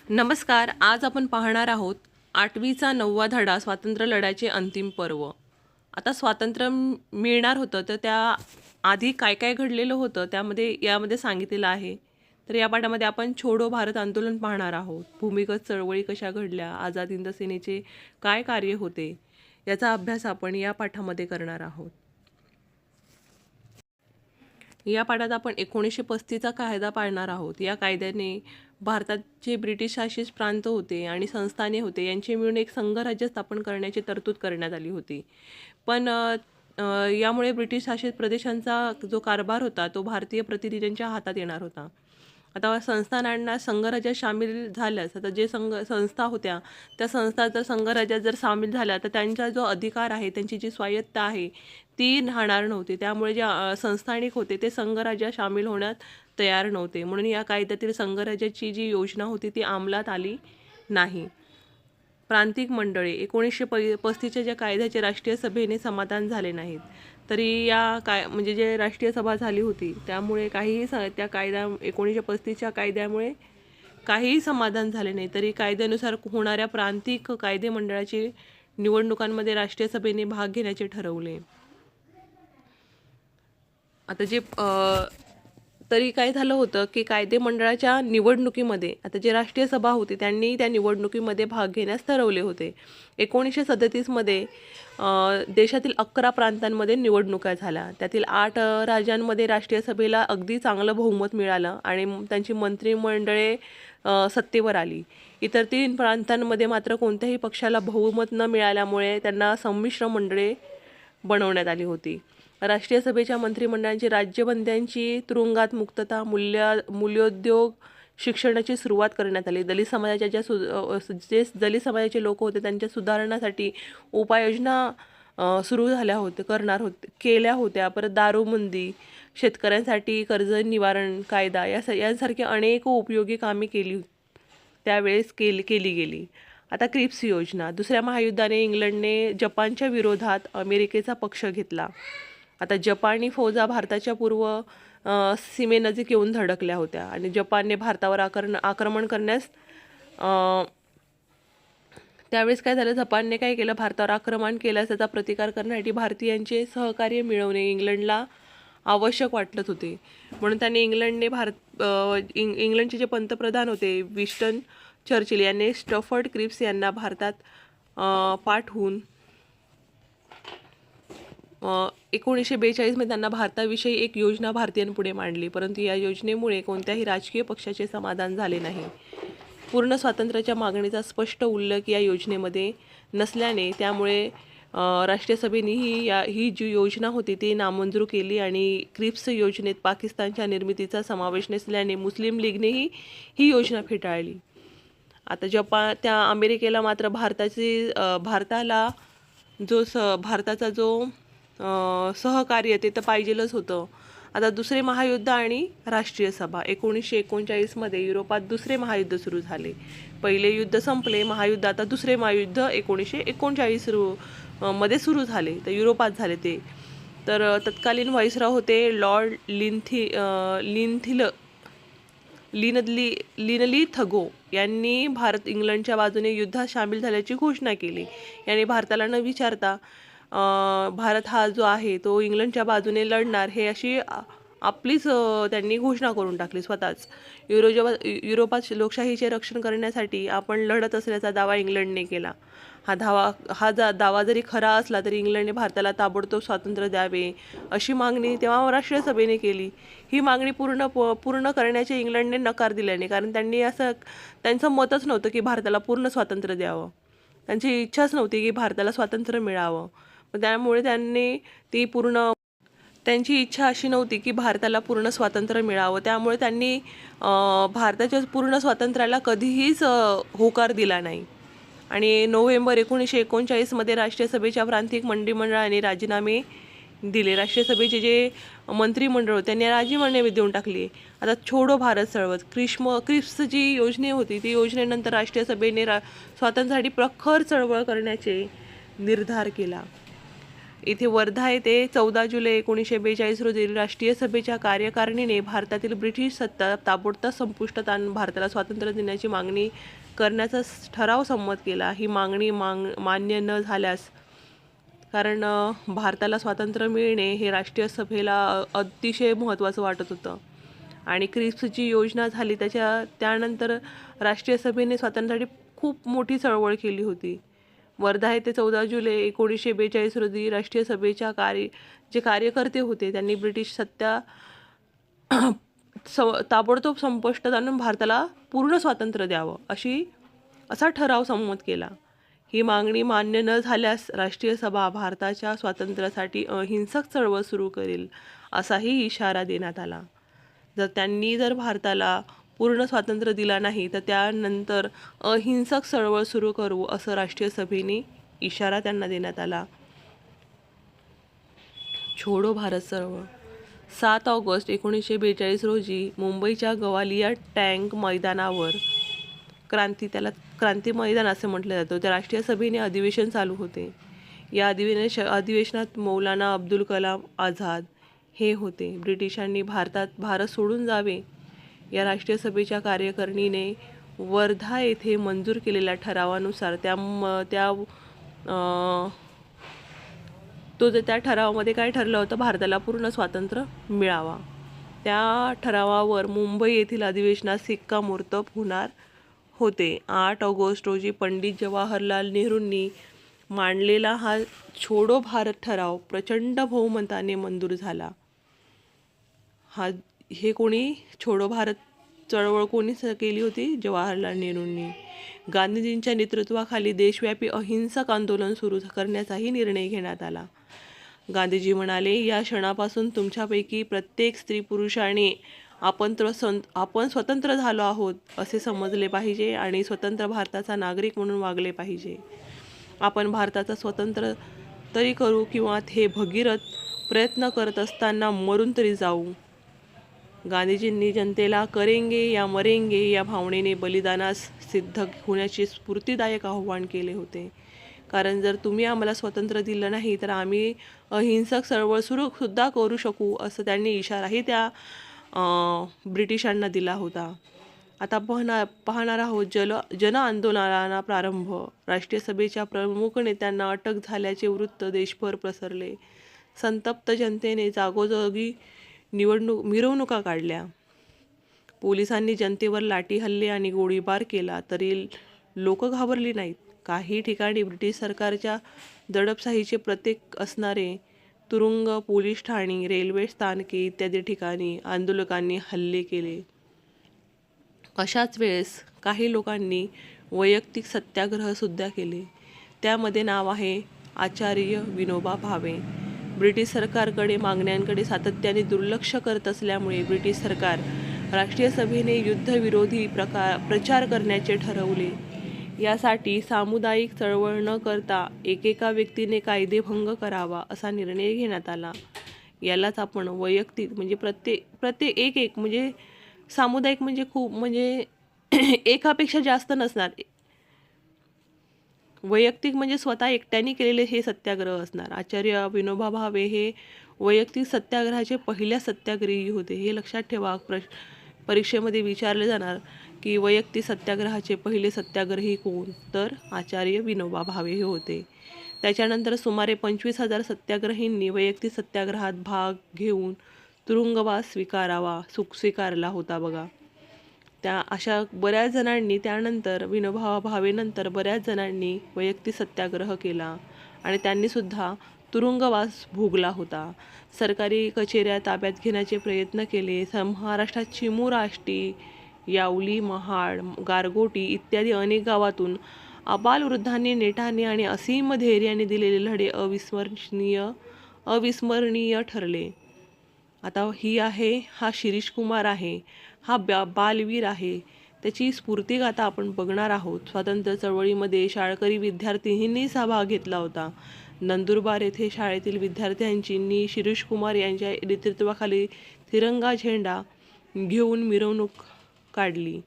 नमस्कार. आज आपण पाहणार आहोत 8वीचा 9वा धडा स्वातंत्र्य लढ्याचे अंतिम पर्व. आता स्वातंत्र्य मिळणार होतं तर त्या आधी काय काय घडलेलं होतं यामध्ये सांगितलेलं आहे. तर या पाठामध्ये आपण छोडो भारत आंदोलन पाहणार आहोत. भूमिगत चळवळी कशा घडल्या, आझाद हिंद सेनेचे काय कार्य होते, याचा अभ्यास आपण या पाठामध्ये करणार आहोत. या पाठात आपण 1935चा कायदा पाळणार आहोत. या कायद्याने भारतात जे ब्रिटिश शासित प्रांत होते आणि संस्थाने होते यांचे मिळून एक संघराज्य स्थापन करण्याची तरतूद करण्यात आली होती. पण यामुळे ब्रिटिश शासित प्रदेशांचा जो कारभार होता तो भारतीय प्रतिनिधींच्या हातात येणार होता. आता संस्थानांना संघराज्यात सामील झाल्यास, आता जे संस्था होत्या त्या संस्था जर संघराज्यात जर सामील झाल्या तर त्यांचा जो अधिकार आहे, त्यांची जी स्वायत्ता आहे ती राहणार नव्हती. त्यामुळे जे संस्थानिक होते ते संघराज्यात सामील होण्यात तयार नव्हते. म्हणून या कायद्यातील संघराज्याची जी योजना होती ती अंमलात आली नाही. प्रांतिक मंडळे 1935च्या ज्या कायद्याचे राष्ट्रीय सभेने समाधान झाले नाहीत, तरी या म्हणजे जे राष्ट्रीय सभा झाली होती त्यामुळे त्या 1935च्या कायद्यामुळे काहीही समाधान झाले नाही. तरी कायद्यानुसार होणाऱ्या प्रांतिक कायदे मंडळाची निवडणुकांमध्ये राष्ट्रीय सभेने भाग घेण्याचे ठरवले. आता तरी काय झालं होतं की कायदे मंडळाच्या निवडणुकीमध्ये आता जे राष्ट्रीय सभा होती त्यांनी त्या निवडणुकीमध्ये भाग घेण्यास ठरवले होते. 1937मध्ये देशातील 11 प्रांतांमध्ये निवडणुका झाल्या. त्यातील 8 राज्यांमध्ये राष्ट्रीय सभेला अगदी चांगलं बहुमत मिळालं आणि त्यांची मंत्रिमंडळे सत्तेवर आली. इतर 3 प्रांतांमध्ये मात्र कोणत्याही पक्षाला बहुमत न मिळाल्यामुळे त्यांना संमिश्र मंडळे बनवण्यात आली होती. राष्ट्रीय सभेच्या मंत्रिमंडळांची राज्यबंद्यांची तुरुंगात मुक्तता, मूल्योद्योग, शिक्षणाची सुरुवात करण्यात आली. दलित समाजाच्या जे दलित समाजाचे लोक होते त्यांच्या सुधारणासाठी उपाययोजना केल्या होत्या. परत दारूबंदी, शेतकऱ्यांसाठी कर्ज निवारण कायदा यांसारखी अनेक उपयोगी कामे त्यावेळेस केली गेली. आता क्रिप्स योजना. दुसऱ्या महायुद्धाने इंग्लंडने जपानच्या विरोधात अमेरिकेचा पक्ष घेतला. आता जपानी फौजा भारताच्या पूर्व सीमेनजीक येऊन धडकल्या होत्या आणि जपानने भारतावर आक्रमण करण्यास त्यावेळेस काय झालं, जपानने काय केलं, भारतावर आक्रमण केल्यास त्याचा प्रतिकार करण्यासाठी भारतीयांचे सहकार्य मिळवणे इंग्लंडला आवश्यक वाटत होते. म्हणून त्यांनी इंग्लंडचे जे पंतप्रधान होते विन्स्टन चर्चिल यांनी स्टफर्ड क्रिप्स यांना भारतात पाठवून 1942मध्ये त्यांना भारताविषयी एक योजना भारतीयांपुढे मांडली. परंतु या योजनेमुळे कोणत्याही राजकीय पक्षाचे समाधान झाले नाही. पूर्ण स्वातंत्र्याच्या मागणीचा स्पष्ट उल्लेख या योजनेमध्ये नसल्याने त्यामुळे राष्ट्रीय सभेने ही जी योजना होती ती नामंजूर केली आणि क्रिप्स योजनेत पाकिस्तानच्या निर्मितीचा समावेश नसल्याने मुस्लिम लीगनेही ही योजना फेटाळली. आता त्या अमेरिकेला मात्र भारताचा जो सहकार्य ते तर पाहिजेलच होतं. आता दुसरे महायुद्ध आणि राष्ट्रीय सभा. 1939मध्ये युरोपात दुसरे महायुद्ध सुरू झाले. पहिले युद्ध संपले, महायुद्ध आता दुसरे महायुद्ध 1939 मध्ये सुरू झाले. तर युरोपात झाले ते. तर तत्कालीन व्हाईसरॉय होते लॉर्ड लिनली थगो यांनी भारत इंग्लंडच्या बाजूने युद्धात सामील झाल्याची घोषणा केली. याने भारताला न विचारता भारत हा जो आहे तो इंग्लंडच्या बाजूने लढणार हे अशी आपलीच त्यांनी घोषणा करून टाकली स्वतःच. युरोपात लोकशाहीचे रक्षण करण्यासाठी आपण लढत असल्याचा दावा इंग्लंडने केला. हा दावा जरी खरा असला तरी इंग्लंडने भारताला ताबडतोब स्वातंत्र्य द्यावे अशी मागणी तेव्हा राष्ट्रीय सभेने केली. ही मागणी पूर्ण करण्याचे इंग्लंडने नकार दिल्याने, कारण त्यांचं मतच नव्हतं की भारताला पूर्ण स्वातंत्र्य द्यावं. त्यांची इच्छाच नव्हती की भारताला स्वातंत्र्य मिळावं. त्यामुळे त्यांची इच्छा अशी नव्हती की भारताला पूर्ण स्वातंत्र्य मिळावं. त्यामुळे त्यांनी भारताच्या पूर्ण स्वातंत्र्याला कधीहीच होकार दिला नाही. आणि नोव्हेंबर 1939मध्ये राष्ट्रीय सभेच्या प्रांतिक मंत्रिमंडळाने राजीनामे दिले. राष्ट्रीय सभेचे जे मंत्रिमंडळ होते त्यांनी राजीनामे देऊन टाकले. आता छोडो भारत चळवळ, क्रिप्स जी योजना होती ती योजनेनंतर राष्ट्रीय सभेने स्वातंत्र्यासाठी प्रखर चळवळ करण्याचे निर्धार केला. इथे वर्धा येथे 14 जुलै 1942 रोजी राष्ट्रीय सभेच्या कार्यकारिणीने भारतातील ब्रिटिश सत्ता ताबडतोब संपुष्टात आणून भारताला स्वातंत्र्य देण्याची मागणी करण्याचा ठराव संमत केला. ही मागणी मान्य न झाल्यास, कारण भारताला स्वातंत्र्य मिळणे हे राष्ट्रीय सभेला अतिशय महत्त्वाचं वाटत होतं आणि क्रिप्सची योजना झाली. त्यानंतर राष्ट्रीय सभेने स्वातंत्र्यासाठी खूप मोठी चळवळ केली होती. वर्धा येथे 14 जुलै 1942 रोजी राष्ट्रीय सभेच्या जे कार्यकर्ते होते त्यांनी ब्रिटिश सत्ता ताबडतोब संपुष्टात आणून भारताला पूर्ण स्वातंत्र्य द्यावं असा ठराव संमत केला. ही मागणी मान्य न झाल्यास राष्ट्रीय सभा भारताच्या स्वातंत्र्यासाठी अहिंसक चळवळ सुरू करेल असाही इशारा देण्यात आला. जर भारताला पूर्ण स्वातंत्र्य दिला नाही तर त्यानंतर अहिंसक चळवळ सुरू करू असं राष्ट्रीय सभेने इशारा त्यांना देण्यात आला. छोडो भारत चळवळ 7 ऑगस्ट 1942 रोजी मुंबईच्या गवालिया टँक मैदानावर त्याला क्रांती मैदान असं म्हटलं जातं, त्या राष्ट्रीय सभेने अधिवेशन चालू होते. या अधिवेशनात मौलाना अब्दुल कलाम आझाद हे होते. ब्रिटिशांनी भारत सोडून जावे या राष्ट्रीय सभेच्या कार्यकारिणीने वर्धा येथे मंजूर केलेल्या ठरावानुसार त्या ठरावामध्ये काय ठरलं होतं, भारताला पूर्ण स्वातंत्र्य मिळावा. त्या ठरावावर मुंबई येथील अधिवेशनात शिक्कामोर्तब होणार होते. 8 ऑगस्ट रोजी पंडित जवाहरलाल नेहरूंनी मांडलेला हा छोडो भारत ठराव प्रचंड बहुमताने मंजूर झाला. हे कोणी छोडो भारत चळवळ कोणी केली होती? जवाहरलाल नेहरूंनी. गांधीजींच्या नेतृत्वाखाली देशव्यापी अहिंसक आंदोलन सुरू करण्याचाही निर्णय घेण्यात आला. गांधीजी म्हणाले, या क्षणापासून तुमच्यापैकी प्रत्येक स्त्री पुरुषाने आपण स्वतंत्र झालो आहोत असे समजले पाहिजे आणि स्वतंत्र भारताचा नागरिक म्हणून वागले पाहिजे. आपण भारताचा स्वतंत्र तरी करू किंवा हे भगीरथ प्रयत्न करत असताना मरून तरी जाऊ. गांधीजींनी जनतेला करेंगे या मरेंगे या भावनेने बलिदानास सिद्ध होण्याचे स्फूर्तिदायक आव्हान केले होते. कारण जर तुम्ही आम्हाला स्वातंत्र्य दिलं नाही तर आम्ही अहिंसक चळवळ सुद्धा करू शकू असं त्यांनी इशाराही त्या ब्रिटिशांना दिला होता. आता पाहणार आहोत जन आंदोलनाला प्रारंभ. राष्ट्रीय सभेच्या प्रमुख नेत्यांना अटक झाल्याचे वृत्त देशभर पसरले. संतप्त जनतेने जागोजागी मिरवणुका काढल्या. पोलिसांनी जनतेवर लाठी हल्ले आणि गोळीबार केला तरी लोक घाबरली नाहीत. काही ठिकाणी ब्रिटिश सरकारच्या दडपशाहीचे प्रतीक असणारे तुरुंग, पोलीस ठाणी, रेल्वे स्थानके इत्यादी ठिकाणी आंदोलकांनी हल्ले केले. अशाच वेळेस काही लोकांनी वैयक्तिक सत्याग्रह सुद्धा केले. त्यामध्ये नाव आहे आचार्य विनोबा भावे. ब्रिटिश सरकारकडे मागण्यांकडे सातत्याने दुर्लक्ष करत असल्यामुळे ब्रिटिश सरकार राष्ट्रीय सभेने युद्धविरोधी प्रचार करण्याचे ठरवले. यासाठी सामुदायिक चळवळ न करता एकेका व्यक्तीने कायदेभंग करावा असा निर्णय घेण्यात आला. यालाच आपण वैयक्तिक म्हणजे प्रत्येक एक म्हणजे सामुदायिक म्हणजे खूप म्हणजे एकापेक्षा जास्त नसणार. वैयक्तिक म्हणजे स्वतः एकट्याने केलेले हे सत्याग्रह असणार. आचार्य विनोबा भावे हे वैयक्तिक सत्याग्रहाचे पहिल्या सत्याग्रही होते. हे लक्षात ठेवा. परीक्षेमध्ये विचारले जाणार की वैयक्तिक सत्याग्रहाचे पहिले सत्याग्रही कोण, तर आचार्य विनोबा भावे हे होते. त्याच्यानंतर सुमारे 25,000 सत्याग्रहींनी वैयक्तिक सत्याग्रहात भाग घेऊन तुरुंगवास स्वीकारला होता बघा. अशा बऱ्याच जणांनी त्यानंतर विनोबा भावेनंतर बऱ्याच जणांनी वैयक्तिक सत्याग्रह केला आणि त्यांनी सुद्धा तुरुंगवास भोगला होता. सरकारी कचेऱ्या ताब्यात घेण्याचे प्रयत्न केले. महाराष्ट्रात चिमूर, आष्टी, यावली, महाड, गारगोटी इत्यादी अनेक गावातून आबालवृद्धांनी नेटाने आणि असीम धैर्याने दिलेले लढे अविस्मरणीय ठरले. आता हा शिरीष कुमार आहे, हा बालवीर आहे. त्याची स्फूर्तिगाथा आपण बघणार आहोत. स्वातंत्र्य चळवळीमध्ये शाळकरी विद्यार्थ्यांनी सहभाग घेतला होता. नंदुरबार येथे शाळेतील विद्यार्थ्यांनी शिरीष कुमार यांच्या नेतृत्वाखाली तिरंगा झेंडा घेऊन मिरवणूक काढली.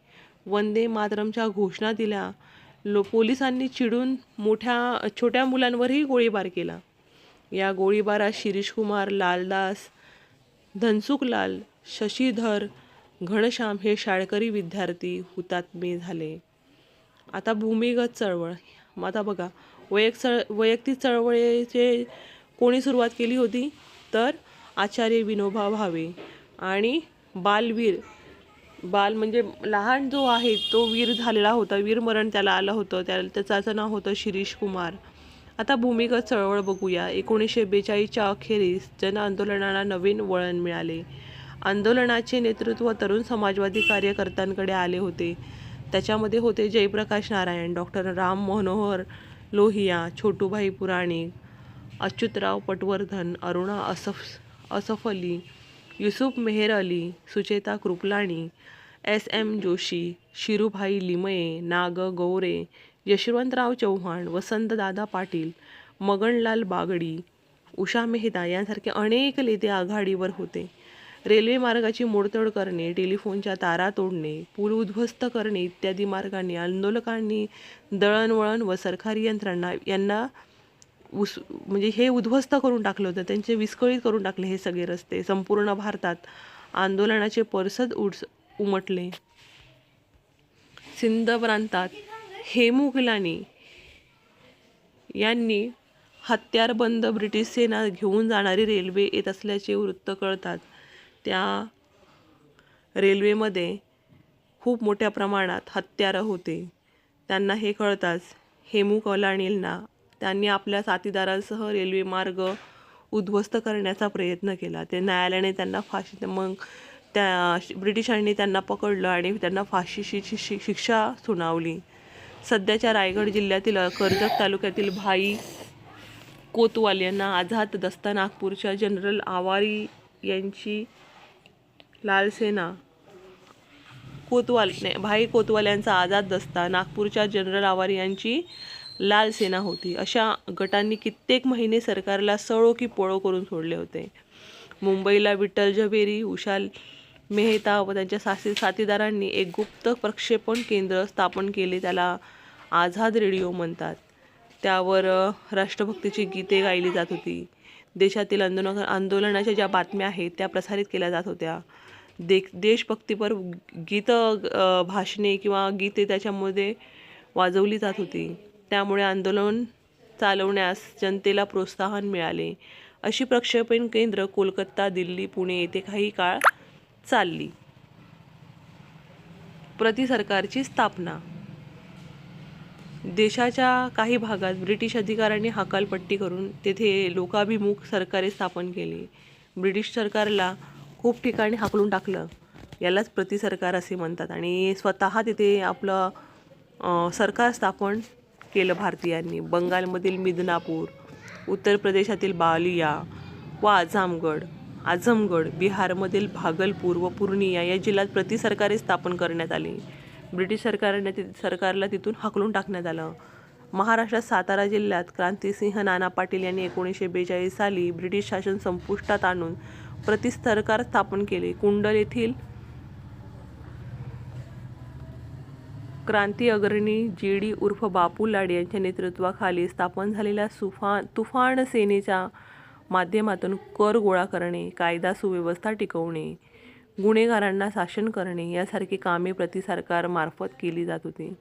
वंदे मातरमच्या घोषणा दिल्या. पोलिसांनी चिडून छोट्या मुलांवरही गोळीबार केला. या गोळीबारात शिरीषकुमार, लालदास, धनसुखलाल, शशीधर, घनश्याम हे शाळकरी विद्यार्थी हुतात्मे झाले. आता भूमिगत चळवळ. आता बघा, वैयक्तिक चळवळीचे कोणी सुरुवात केली होती तर आचार्य विनोबा भावे. आणि बाल म्हणजे लहान जो आहे तो वीर झालेला होता, वीरमरण त्याला आलं होतं, त्याचं नाव होतं शिरीष कुमार. आता भूमिगत चळवळ बघूया. 1942च्या अखेरीस जन आंदोलनाला नवीन वळण मिळाले. आंदोलनाचे नेतृत्व तरुण समाजवादी कार्यकर्त्यांकडे आले होते. त्याच्यामध्ये होते जयप्रकाश नारायण, डॉक्टर राम मनोहर लोहिया, छोटूभाई पुराणिक, अच्युतराव पटवर्धन, अरुणा असफ अली, युसुफ मेहर अली, सुचेता कृपलाणी, S.M. जोशी, शिरूभाई लिमये, नाग गौरे, यशवंतराव चव्हाण, वसंतदादा पाटील, मगनलाल बागडी, उषा मेहता यांसारखे अनेक नेते आघाडीवर होते. रेल्वे मार्गाची मोडतोड करणे, टेलिफोनच्या तारा तोडणे, पूल उद्ध्वस्त करणे इत्यादी मार्गाने आंदोलकांनी दळणवळण व सरकारी यंत्रणा यांना म्हणजे हे उद्ध्वस्त करून टाकलं होतं, त्यांचे विस्कळीत करून टाकले हे सगळे रस्ते. संपूर्ण भारतात आंदोलनाचे परसद उमटले. सिंध प्रांतात हेमू गिलानी यांनी हत्यारबंद ब्रिटिश सेना घेऊन जाणारी रेल्वे येत असल्याचे वृत्त कळतात. त्या रेल्वेमध्ये खूप मोठ्या प्रमाणात हत्यारं होते. त्यांना हे कळताच हेमू गिलानींना त्यांनी आपल्या साथीदारांसह रेल्वे मार्ग उद्ध्वस्त करण्याचा प्रयत्न केला. ते न्यायालयाने त्यांना फाशी मग त्या ब्रिटिशांनी त्यांना पकडलं आणि त्यांना फाशीची शिक्षा सुनावली. सध्याच्या रायगड जिल्ह्यातील कर्जत तालुक्यातील भाई कोतवाल यांना आझाद दस्ता नागपूरच्या जनरल आवारी यांची लालसेना भाई कोतवाल यांचा आझाद दस्ता, नागपूरच्या जनरल आवारी यांची लाल सेना होती. अशा गटांनी कित्येक महिने सरकारला सळो की पळो करून सोडले होते. मुंबईला विठ्ठल झवेरी, उषा मेहता व त्यांच्या साथीदारांनी एक गुप्त प्रक्षेपण केंद्र स्थापन केले. त्याला आझाद रेडिओ म्हणतात. त्यावर राष्ट्रभक्तीची गीते गायली जात होती. देशातील आंदोलनाच्या ज्या बातम्या आहेत त्या प्रसारित केल्या जात होत्या. देशभक्तीपर भाषणे किंवा गीते त्याच्यामध्ये वाजवली जात होती. त्यामुळे आंदोलन चालवण्यास जनतेला प्रोत्साहन मिळाले. अशी प्रक्षेपण केंद्र कोलकाता, दिल्ली, पुणे येथे काही काळ चालली. सरकारची स्थापना. देशाच्या काही भागात ब्रिटिश अधिकाऱ्यांनी हकालपट्टी करून तेथे लोकाभिमुख सरकारे स्थापन केली. ब्रिटिश सरकारला खूप ठिकाणी हाकलून टाकलं. यालाच प्रतिसरकार असे म्हणतात. आणि स्वतः तिथे आपलं सरकार स्थापन केलं भारतीयांनी. बंगालमधील मिदनापूर, उत्तर प्रदेशातील बालिया व आझमगड, बिहारमधील भागलपूर व पूर्णिया या जिल्ह्यात प्रतिसरकारे स्थापन करण्यात आली. ब्रिटिश सरकारला तिथून हाकलून टाकण्यात आलं. महाराष्ट्रात सातारा जिल्ह्यात क्रांतिसिंह नाना पाटील यांनी 1942 साली ब्रिटिश शासन संपुष्टात आणून प्रतिसरकार स्थापन केले. कुंडल येथील क्रांती अग्रणी G.D. उर्फ बापू लाड यांच्या नेतृत्वाखाली स्थापन झालेल्या तुफान सेनेच्या माध्यमातून कर गोळा करणे, कायदा सुव्यवस्था टिकवणे, गुन्हेगारांना शासन करणे यासारखी कामे प्रतिसरकार मार्फत केली जात होती.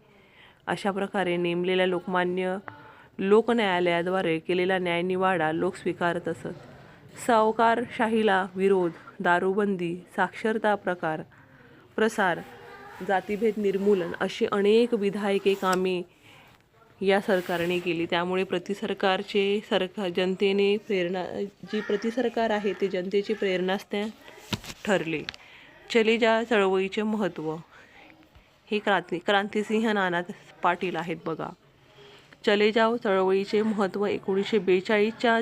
अशा प्रकारे नेमलेल्या लोकमान्य लोकन्यायालयाद्वारे केलेला न्यायनिवाडा लोक स्वीकारत असत. सावकारशाहीला विरोध, दारूबंदी, साक्षरता प्रसार, जातीभेद निर्मूलन अशी अनेक विधायके कामे या सरकारने केली. त्यामुळे जनतेने प्रेरणा जी प्रतिसरकार आहे ते जनतेची प्रेरणास्थान ठरले. चले जा चळवळीचे महत्त्व. हे क्रांतिसिंह नाना पाटील आहेत बघा. चले जाव चळवळीचे महत्त्व. 1942च्या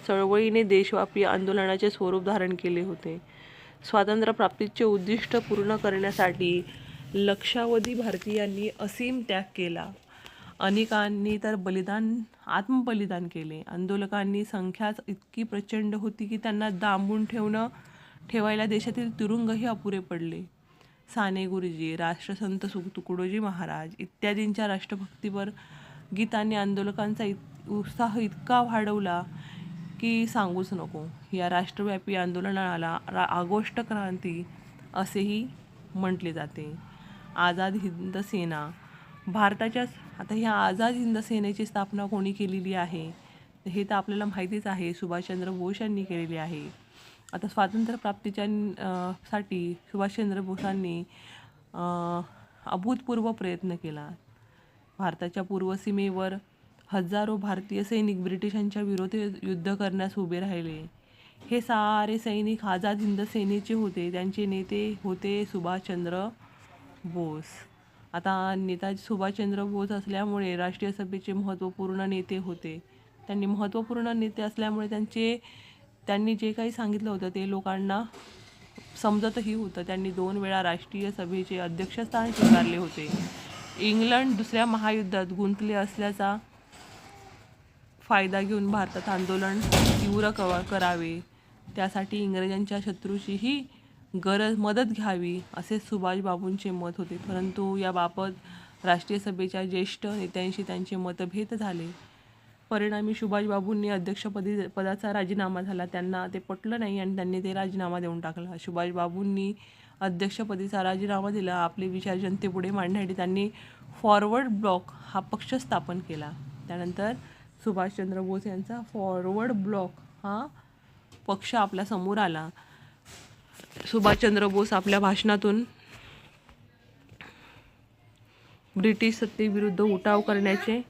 चळवळीने देशव्यापी आंदोलनाचे स्वरूप धारण केले होते. स्वातंत्र्यप्राप्तीचे उद्दिष्ट पूर्ण करण्यासाठी लक्षावधी भारतीयांनी असीम त्याग केला. अनेकांनी तर आत्मबलिदान केले. आंदोलकांनी संख्याच इतकी प्रचंड होती की त्यांना दांबून ठेवायला देशातील तुरुंगही अपुरे पडले. साने गुरुजी, राष्ट्रसंत तुकडोजी महाराज इत्यादींच्या राष्ट्रभक्तीपर गीतांनी आंदोलकांचा उत्साह इतका वाढवला की सांगूच नको. या राष्ट्रव्यापी आंदोलनाला ऑगस्ट क्रांती असेही म्हटले जाते. आझाद हिंद सेना भारताच्या आता ह्या आझाद हिंद सेनेची स्थापना कोणी केलेली आहे हे तर आपल्याला माहितीच आहे. सुभाषचंद्र बोस यांनी केलेली आहे. आता स्वातंत्र्यप्राप्तीच्या साठी सुभाषचंद्र बोसांनी अभूतपूर्व प्रयत्न केला. भारताच्या पूर्व सीमेवर हजारो भारतीय सैनिक ब्रिटिशांच्या विरोधात युद्ध करण्यास उभे राहिले. हे सारे सैनिक आझाद हिंद सेनेचे होते. त्यांचे नेते होते सुभाषचंद्र बोस. आता नेताजी सुभाषचंद्र बोस असल्यामुळे राष्ट्रीय सभेचे महत्त्वपूर्ण नेते होते. त्यांनी महत्त्वपूर्ण नेते असल्यामुळे त्यांनी जे काही सांगितलं होतं ते लोकांना समजतही होतं. त्यांनी 2 वेळा राष्ट्रीय सभेचे अध्यक्षस्थान स्वीकारले होते. इंग्लंड दुसऱ्या महायुद्धात गुंतले असल्याचा फायदा घेऊन भारतात आंदोलन तीव्र करावे, त्यासाठी इंग्रजांच्या शत्रूचीही मदत घ्यावी असे सुभाषबाबूंचे मत होते. परंतु याबाबत राष्ट्रीय सभेच्या ज्येष्ठ नेत्यांशी त्यांचे मतभेद झाले. परिणामी सुभाषबाबूंनी पदाचा राजीनामा झाला. त्यांना ते पटलं नाही आणि त्यांनी ते राजीनामा देऊन टाकला. सुभाषबाबूंनी अध्यक्षपदीचा राजीनामा दिला. आपले विचार जनतेपुढे मांडण्यासाठी त्यांनी फॉरवर्ड ब्लॉक हा पक्ष स्थापन केला. त्यानंतर सुभाषचंद्र बोस यांचा फॉरवर्ड ब्लॉक हा पक्ष आपल्या समोर आला. सुभाषचंद्र बोस आपल्या भाषणातून ब्रिटिश सत्तेविरुद्ध उठाव करण्याचे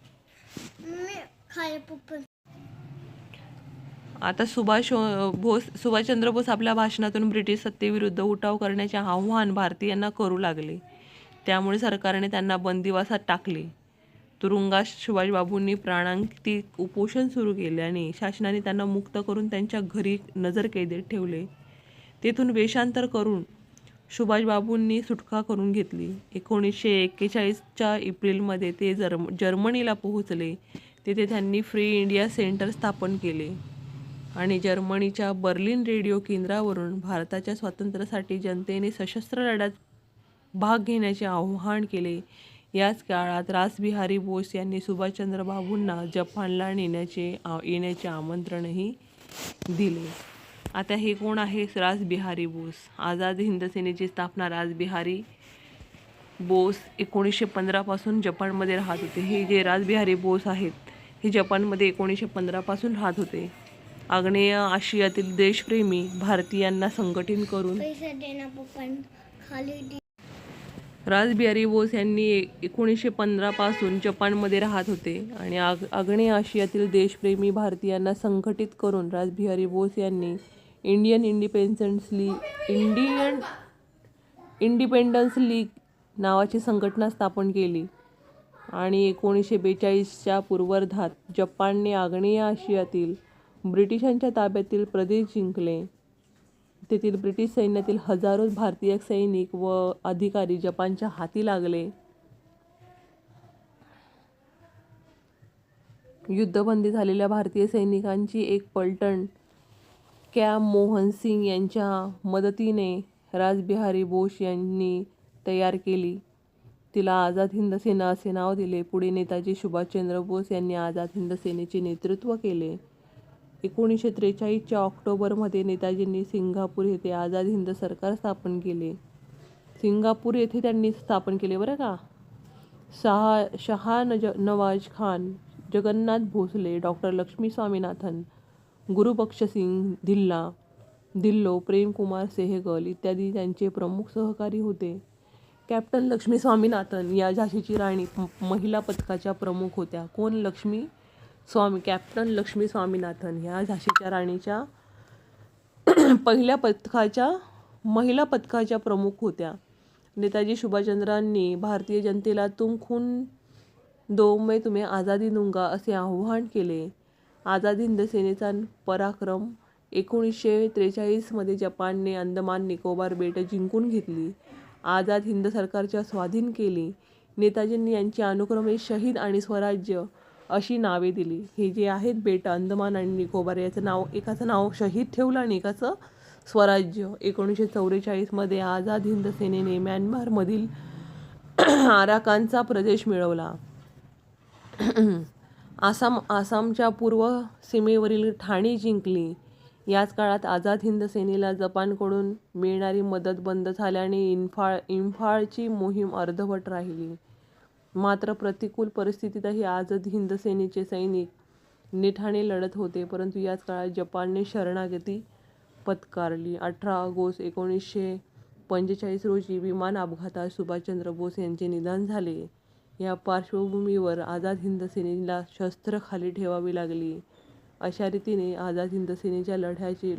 आता सुभाषचंद्र बोस आपल्या भाषणातून ब्रिटिश सत्तेविरुद्ध उठाव करण्याचे आव्हान भारतीयांना करू लागले. त्यामुळे सरकारने त्यांना बंदिवासात टाकले. तुरुंगात सुभाषबाबूंनी प्राणांतिक उपोषण सुरू केले आणि शासनाने त्यांना मुक्त करून त्यांच्या घरी नजरकैदेत ठेवले. तेथून वेषांतर करून सुभाषबाबूंनी सुटका करून घेतली. 1941च्या एप्रिलमध्ये ते जर्मनीला पोहोचले. तेथे त्यांनी फ्री इंडिया सेंटर स्थापन केले आणि जर्मनीच्या बर्लिन रेडिओ केंद्रावरून भारताच्या स्वातंत्र्यासाठी जनतेने सशस्त्र लढ्यात भाग घेण्याचे आवाहन केले. याच काळात रासबिहारी बोस यांनी सुभाषचंद्र बाबूंना जपानला येण्याचे आमंत्रणही दिले. आता हे कोण आहे? रासबिहारी बोस. आझाद हिंद सेनेची स्थापना रासबिहारी बोस 1915 पासून जपानमध्ये राहत होते. हे जे रासबिहारी बोस आहेत हे जपानमध्ये 1915 पासून राहत होते. आग्नेय आशियातील देशप्रेमी भारतीयांना संघटित करून रासबिहारी बोस यांनी 1915 पासून जपानमध्ये राहत होते आणि आग्नेय आशियातील देशप्रेमी भारतीयांना संघटित करून रासबिहारी बोस यांनी इंडियन इंडिपेंडन्स लीग नावाची संघटना स्थापन केली आणि 1942च्या पूर्वार्धात जपानने आग्नेय आशियातील ब्रिटिशांच्या ताब्यातील प्रदेश जिंकले. तेथील ब्रिटिश सैन्यातील हजारो भारतीय सैनिक व अधिकारी जपानच्या हाती लागले. युद्धबंदी झालेल्या भारतीय सैनिकांची एक पलटण कॅम मोहन सिंग यांच्या मदतीने रासबिहारी बोस यांनी तयार केली. तिला आझाद हिंद सेना असे नाव दिले. पुढे नेताजी सुभाषचंद्र बोस यांनी आझाद हिंद सेनेचे नेतृत्व केले. 1943च्या ऑक्टोबरमध्ये नेताजींनी सिंगापूर येथे आझाद हिंद सरकार स्थापन केले. सिंगापूर येथे त्यांनी स्थापन केले बरं का. नवाज खान, जगन्नाथ भोसले, डॉक्टर लक्ष्मी स्वामीनाथन, गुरुबख्शसिंग धिल्लो, प्रेमकुमार सेहगल इत्यादी त्यांचे प्रमुख सहकारी होते. कॅप्टन लक्ष्मी स्वामीनाथन या झाशीची राणी महिला पथकाच्या प्रमुख होत्या. कोण? कॅप्टन लक्ष्मी स्वामीनाथन ह्या झाशीच्या राणीच्या पहिल्या महिला पथकाच्या प्रमुख होत्या. नेताजी सुभाषचंद्रांनी भारतीय जनतेला तुम खून दो मैं तुम्हें आझादी दूंगा असे आवाहन केले. आझाद हिंद सेनेचा पराक्रम 1943मध्ये जपानने अंदमान निकोबार बेटे जिंकून घेतली. आझाद हिंद सरकारच्या स्वाधीन केली. नेताजींनी यांची अनुक्रमे शहीद आणि स्वराज्य अशी नावे दिली. हे जे आहेत बेट अंदमान आणि निकोबार एकाचं नाव शहीद ठेवलं आणि एकाचं स्वराज्य. 1944मध्ये आझाद हिंद सेनेने म्यानमारमधील आराकानचा प्रदेश मिळवला. आसामच्या पूर्व सीमेवरील ठाणे जिंकली. याच काळात आझाद हिंद सेनेला जपानकडून मिळणारी मदत बंद झाल्याने इंफाळची मोहीम अर्धवट राहिली. मात्र प्रतिकूल परिस्थितीतही आझाद हिंद सेनेचे सैनिक निठाणे लढत होते, परंतु याच काळात जपानने शरणागती पत्करली. 18 ऑगस्ट 1945 रोजी विमान अपघातात सुभाषचंद्र बोस यांचे निधन झाले. या पार्श्वभूमीवर आझाद हिंद सेनेला शस्त्र खाली ठेवावी लागली. अशा रीतीने आझाद हिंद सेनेच्या लढ्याचे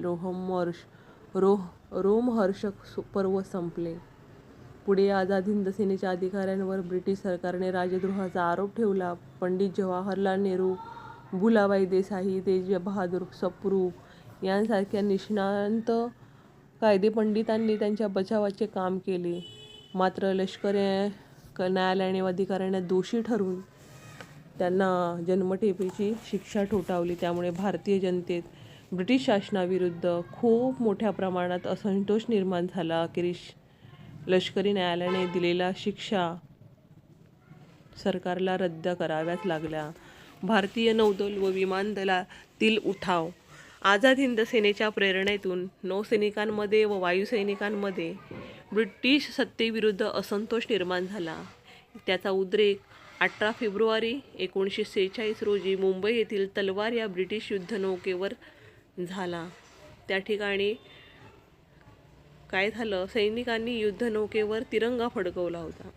रोमहर्षक पर्व संपले. पुढे आझाद हिंद सेनेच्या अधिकाऱ्यांवर ब्रिटिश सरकारने राजद्रोहाचा आरोप ठेवला. पंडित जवाहरलाल नेहरू, भुलाभाई देसाई, तेज बहादूर सप्रू यांसारख्या निष्णात कायदेपंडितांनी त्यांच्या बचावाचे काम केले. मात्र लष्करी न्यायालयाने अधिकाऱ्यांना दोषी ठरवून त्यांना जन्मठेपेची शिक्षा ठोठावली. त्यामुळे भारतीय जनतेत ब्रिटिश शासनाविरुद्ध खूप मोठ्या प्रमाणात असंतोष निर्माण झाला. अखेरीस लष्करी न्यायालयाने दिलेल्या शिक्षा सरकारला रद्द कराव्याच लागल्या. भारतीय नौदल व विमानदलातील उठाव. आझाद हिंद सेनेच्या प्रेरणेतून नौसैनिकांमध्ये व वायुसैनिकांमध्ये ब्रिटिश सत्तेविरुद्ध असंतोष निर्माण झाला. त्याचा उद्रेक 18 फेब्रुवारी 1946 रोजी मुंबई येथील तलवार या ब्रिटिश युद्धनौकेवर झाला. त्या ठिकाणी काय झालं, सैनिकांनी युद्धनौकेवर तिरंगा फडकवला होता.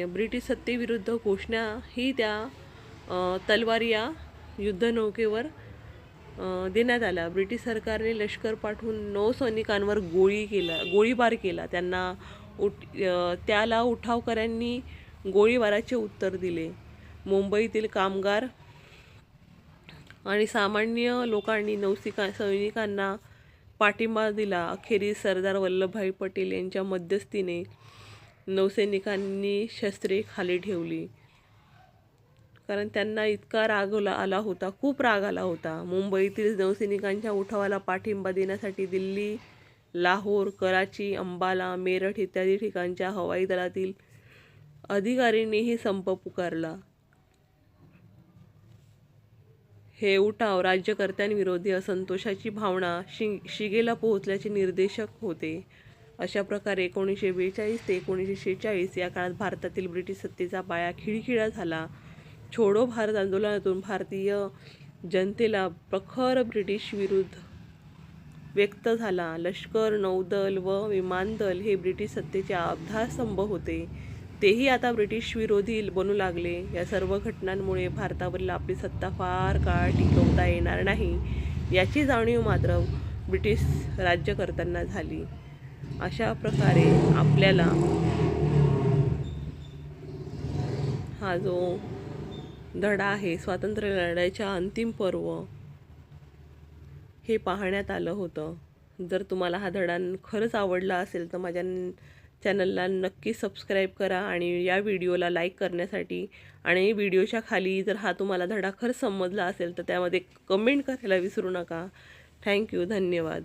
ब्रिटिश सत्तेविरुद्ध घोषणा ही त्या तलवार या युद्धनौकेवर देण्यात आला. ब्रिटिश सरकारने लष्कर पाठवून नौसैनिकांवर गोळीबार केला. त्याला उठावकऱ्यांनी गोळीबाराचे उत्तर दिले. मुंबईतील कामगार आणि सामान्य लोकांनी सैनिकांना पाठिंबा दिला. अखेरीस सरदार वल्लभभाई पटेल यांच्या मध्यस्थीने नौसैनिकांनी शस्त्रे खाली ठेवली, कारण त्यांना इतका राग आला होता, खूप राग आला होता. मुंबईतील नौसैनिकांच्या उठावाला पाठिंबा देण्यासाठी दिल्ली, लाहोर, कराची, अंबाला, मेरठ इत्यादी ठिकाणच्या हवाई दलातील अधिकाऱ्यांनीही संप पुकारला. हे उठाव राज्यकर्त्यांविरोधी असंतोषाची भावना शिगेला पोहोचल्याचे निर्देशक होते. अशा प्रकारे 1942 ते 1946 या काळात भारतातील ब्रिटिश सत्तेचा पाया खिळखिळा झाला. छोडो भारत आंदोलनातून भारतीय जनतेला प्रखर ब्रिटिश विरोध व्यक्त झाला. लष्कर, नौदल व विमानदल हे ब्रिटिश सत्तेचे आधारस्तंभ होते, तेही आता ब्रिटिश विरोधी बनू लागले. या सर्व घटनांमुळे भारतावरील आपली सत्ता फार काळ टिकवता येणार नाही, याची जाणीव मात्र ब्रिटिश राज्यकर्त्यांना झाली. अशा प्रकारे आपल्याला हा जो धडा आहे, स्वातंत्र्य लढ्याच्या अंतिम पर्व, हे पाहण्यात आलं होतं. जर तुम्हाला हा धडा खरंच आवडला असेल तर माझ्या चॅनलला नक्की सबस्क्राईब करा आणि या व्हिडिओला लाईक करण्यासाठी, आणि व्हिडिओच्या खाली जर हा तुम्हाला धडा खरंच समजला असेल तर त्यामध्ये कमेंट करायला विसरू नका. थँक्यू, धन्यवाद.